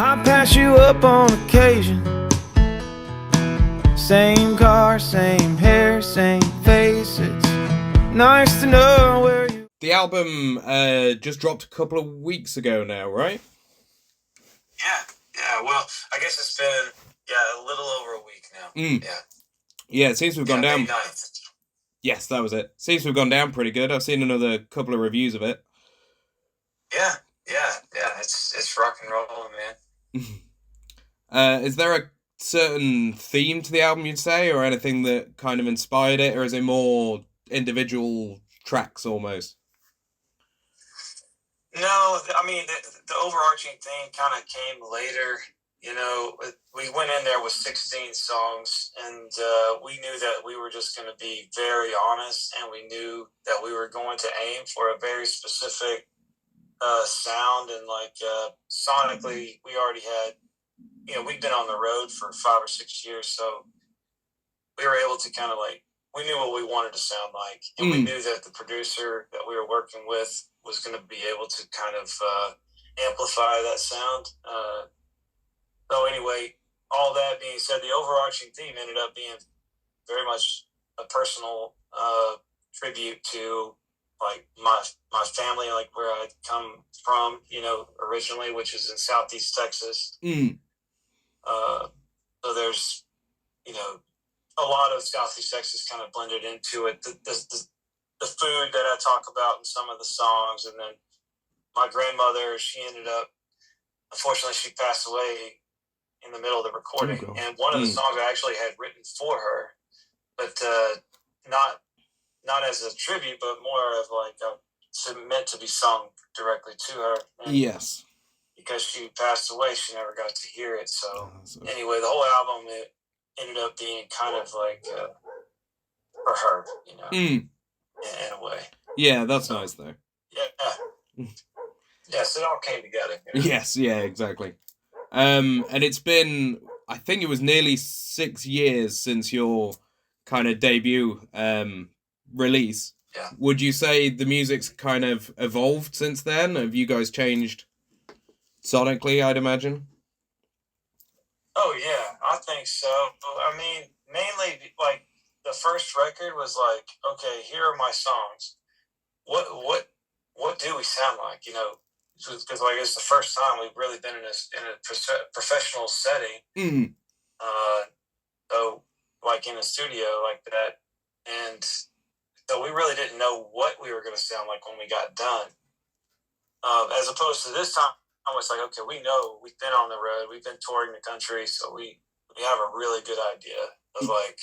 I pass you up on occasion. Same car, same hair, same face. It's nice to know where you... The album just dropped a couple of weeks ago now, right? Yeah. Well, I guess it's been a little over a week now. Yeah, it seems to have gone down. May 9th. Yes, that was it. Seems to have gone down pretty good. I've seen another couple of reviews of it. Yeah. It's rock and roll, man. Is there a certain theme to the album, you'd say, or anything that kind of inspired it, or is it more individual tracks almost? No, I mean, the overarching theme kind of came later. You know, we went in there with 16 songs, and we knew that we were just going to be very honest, and we knew that we were going to aim for a very specific sound, and sonically, we already had, we'd been on the road for 5 or 6 years, so we were able to kind of we knew what we wanted to sound like, and we knew that the producer that we were working with was going to be able to kind of amplify that sound. So anyway, all that being said, the overarching theme ended up being very much a personal tribute to my family, where I'd come from, originally, which is in Southeast Texas. So there's, a lot of Southeast Texas kind of blended into it. The food that I talk about in some of the songs, and then my grandmother, unfortunately, she passed away in the middle of the recording. Oh, and one of the songs I actually had written for her, but not as a tribute, but more of meant to be sung directly to her. And yes. Because she passed away, she never got to hear it. So anyway, the whole album, it ended up being kind of for her, in a way. Yeah, that's nice though. Yeah. Yes, it all came together. Yes, yeah, exactly. And it's been, I think it was nearly 6 years since your kind of debut release. Yeah. Would you say the music's kind of evolved since then? Have you guys changed sonically, I'd imagine? Oh, yeah, I think so. I mean, mainly, the first record was okay, here are my songs. What do we sound like? Because it's the first time we've really been in a professional setting. So in a studio like that, and so we really didn't know what we were going to sound like when we got done. As opposed to this time, I was okay, we know we've been on the road, we've been touring the country, so we have a really good idea of what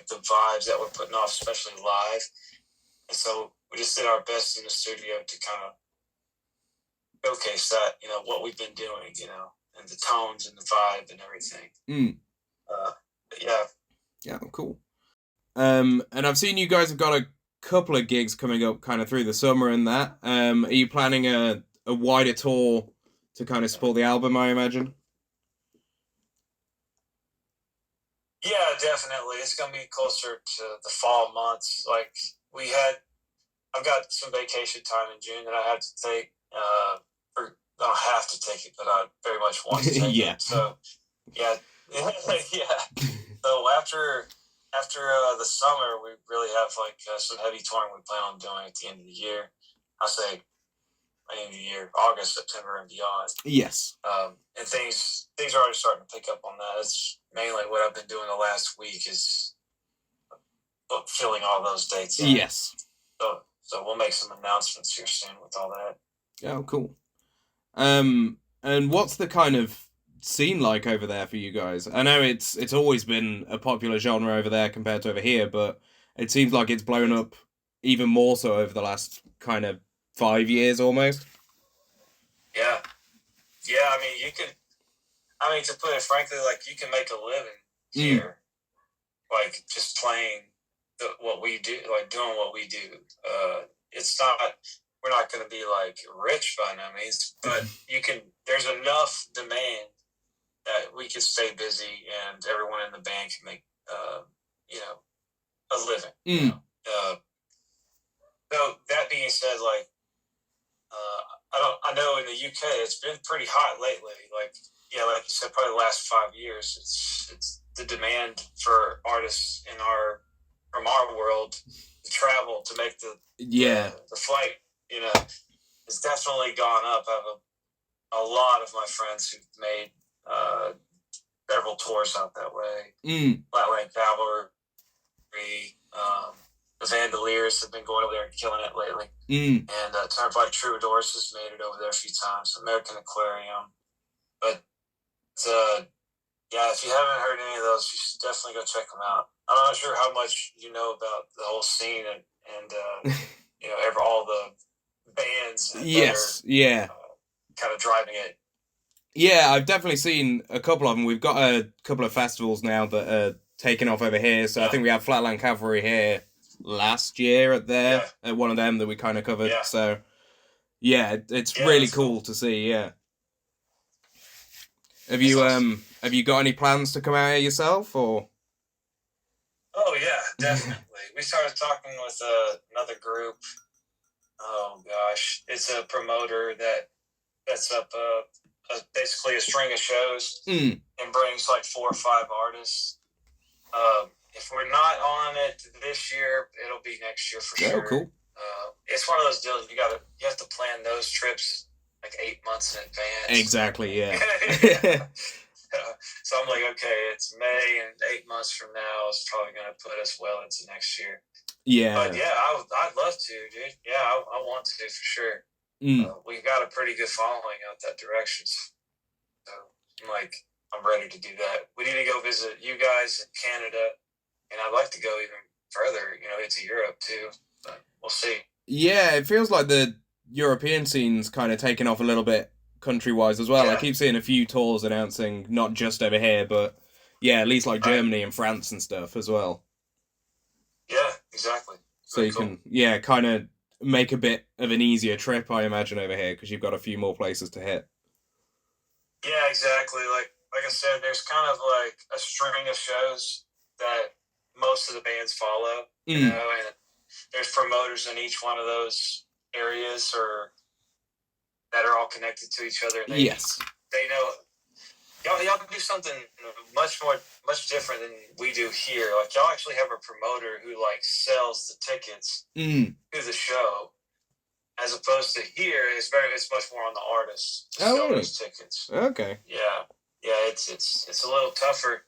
the vibes that we're putting off, especially live. And so we just did our best in the studio to kind of showcase that, what we've been doing, and the tones and the vibe and everything. Yeah, cool. And I've seen you guys have got a couple of gigs coming up kind of through the summer and that. Are you planning a wider tour to kind of support the album, I imagine? Yeah, definitely. It's going to be closer to the fall months. I've got some vacation time in June that I have to take. Or I don't have to take it, but I very much want to take it. So, yeah. So after the summer, we really have some heavy touring we plan on doing at the end of the year. I say end of the year, August, September, and beyond. Yes. And things are already starting to pick up on that. It's mainly what I've been doing the last week is filling all those dates in. Yes. So we'll make some announcements here soon with all that. Oh, cool. And what's the kind of scene like over there for you guys? I know it's always been a popular genre over there compared to over here, but it seems like it's blown up even more so over the last kind of 5 years almost. Yeah. I mean, to put it frankly, you can make a living here, just playing what we do, doing what we do. It's not, we're not going to be rich by no means, but there's enough demand that we can stay busy and everyone in the band can make, a living. So that being said, I know in the UK it's been pretty hot lately. Like like you said, probably the last 5 years, it's the demand for artists from our world to travel to make the flight. It's definitely gone up. I have a lot of my friends who've made several tours out that way. Flatland Cavalry, the Vandaliers have been going over there and killing it lately. And Turnpike Troubadours has made it over there a few times. American Aquarium. But if you haven't heard any of those, you should definitely go check them out. I'm not sure how much you know about the whole scene and all the bands that are kind of driving it. Yeah, I've definitely seen a couple of them. We've got a couple of festivals now that are taking off over here. So I think we had Flatland Cavalry here last year at one of them that we kind of covered. Yeah. So it's really cool to see. Yeah. Have you got any plans to come out here yourself or? Oh yeah, definitely. We started talking with another group. Oh gosh, it's a promoter that sets up basically a string of shows and brings like 4 or 5 artists. If we're not on it this year, it'll be next year for sure. Oh, cool. It's one of those deals you have to plan those trips like 8 months in advance. Exactly, yeah. So I'm like, okay, it's May, and 8 months from now is probably going to put us well into next year. Yeah. But yeah, I'd love to, dude. Yeah, I want to for sure. We've got a pretty good following out that direction. So I'm ready to do that. We need to go visit you guys in Canada, and I'd like to go even further, into Europe too. But we'll see. Yeah, it feels like the European scene's kind of taken off a little bit country-wise as well. Yeah. I keep seeing a few tours announcing not just over here, but at least like Germany and France and stuff as well. Yeah, exactly. So you can, kind of make a bit of an easier trip, I imagine, over here, because you've got a few more places to hit. Yeah, exactly. Like I said, there's kind of like a string of shows that most of the bands follow, and there's promoters in each one of those areas that are all connected to each other. They know y'all can do something much different than we do here. Like y'all actually have a promoter who sells the tickets to the show, as opposed to here. It's much more on the artists to sell those tickets. Okay. Yeah, it's a little tougher.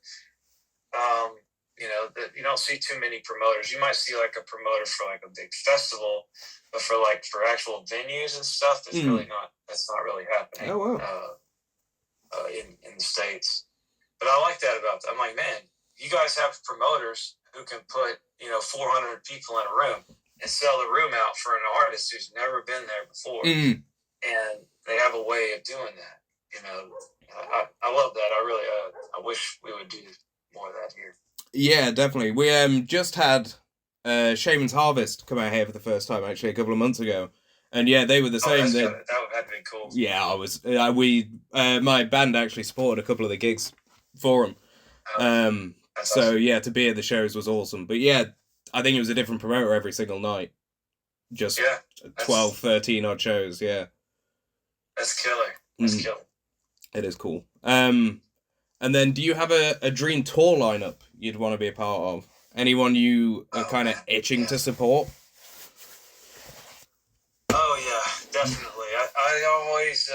You don't see too many promoters. You might see like a promoter for like a big festival, but for actual venues and stuff, that's not really happening. Oh wow. In the States. But I like that about that. I'm like, man, you guys have promoters who can put 400 people in a room and sell the room out for an artist who's never been there before, and they have a way of doing that. I love that. I really I wish we would do more of that here. Yeah, definitely. We just had Shaman's Harvest come out here for the first time actually a couple of months ago, and they were the same. That would have been cool. Yeah, I was. My band actually supported a couple of the gigs for them. So awesome. To be at the shows was awesome. But I think it was a different promoter every single night. Just 12, 13 odd shows. Yeah. That's killer. That's killer. It is cool. And then do you have a dream tour lineup you'd want to be a part of? Anyone you are kind of itching to support? Oh yeah, definitely. I always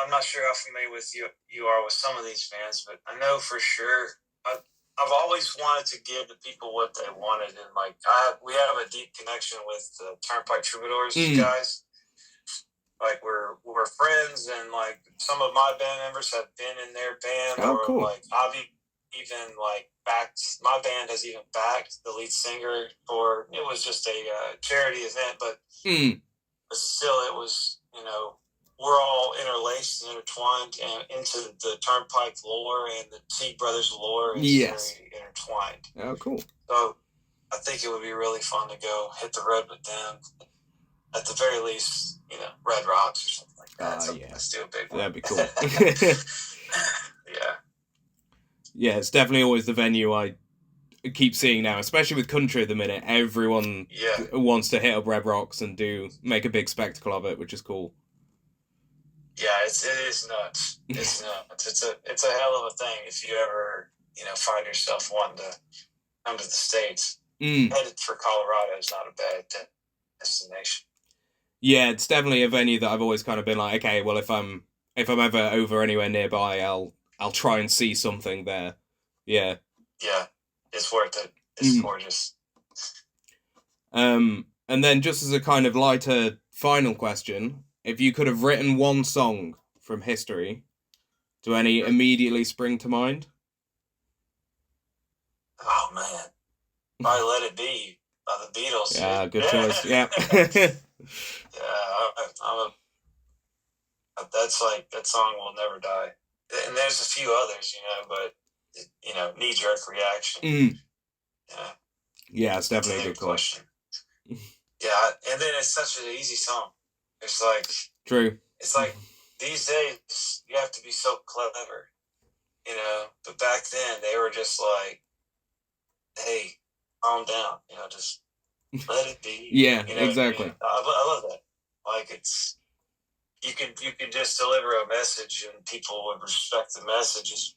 I'm not sure how familiar with you are with some of these bands, but I know for sure I've always wanted to give the people what they wanted, and we have a deep connection with the Turnpike Troubadours guys. Like we're friends, and some of my band members have been in their band, cool. I've even backed, my band has even backed the lead singer for, it was just a charity event, but still it was, we're all interlaced and intertwined into the Turnpike lore, and the Teague Brothers lore is very intertwined. Oh, cool. So I think it would be really fun to go hit the road with them. At the very least, Red Rocks or something like that. So let's do a big one. That'd be cool. Yeah. Yeah, it's definitely always the venue I keep seeing now, especially with country at the minute. Everyone wants to hit up Red Rocks and make a big spectacle of it, which is cool. Yeah, it is nuts. It's nuts. It's a hell of a thing if you ever, find yourself wanting to come to the States. Headed for Colorado is not a bad destination. Yeah, it's definitely a venue that I've always kind of been like, okay, well, if I'm ever over anywhere nearby, I'll try and see something there. Yeah. Yeah, it's worth it. It's gorgeous. And then just as a kind of lighter final question, if you could have written one song from history, do any immediately spring to mind? Oh, man. Probably Let It Be by the Beatles. Yeah, good choice. Yeah. That song will never die. And there's a few others, but, knee-jerk reaction. Yeah. Yeah, it's definitely a good question. Yeah, and then it's such an easy song. It's like... True. It's like, these days, you have to be so clever, But back then, they were just like, hey, calm down, just let it be. Yeah, exactly. I love that. Like, it's... You can just deliver a message and people would respect the messages.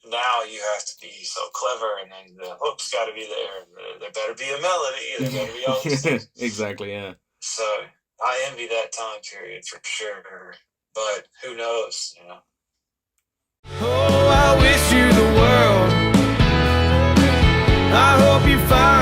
Now you have to be so clever, and then the hook's got to be there. And there better be a melody. There better be all these things. Exactly, yeah. So I envy that time period for sure. But who knows, Oh, I wish you the world. I hope you find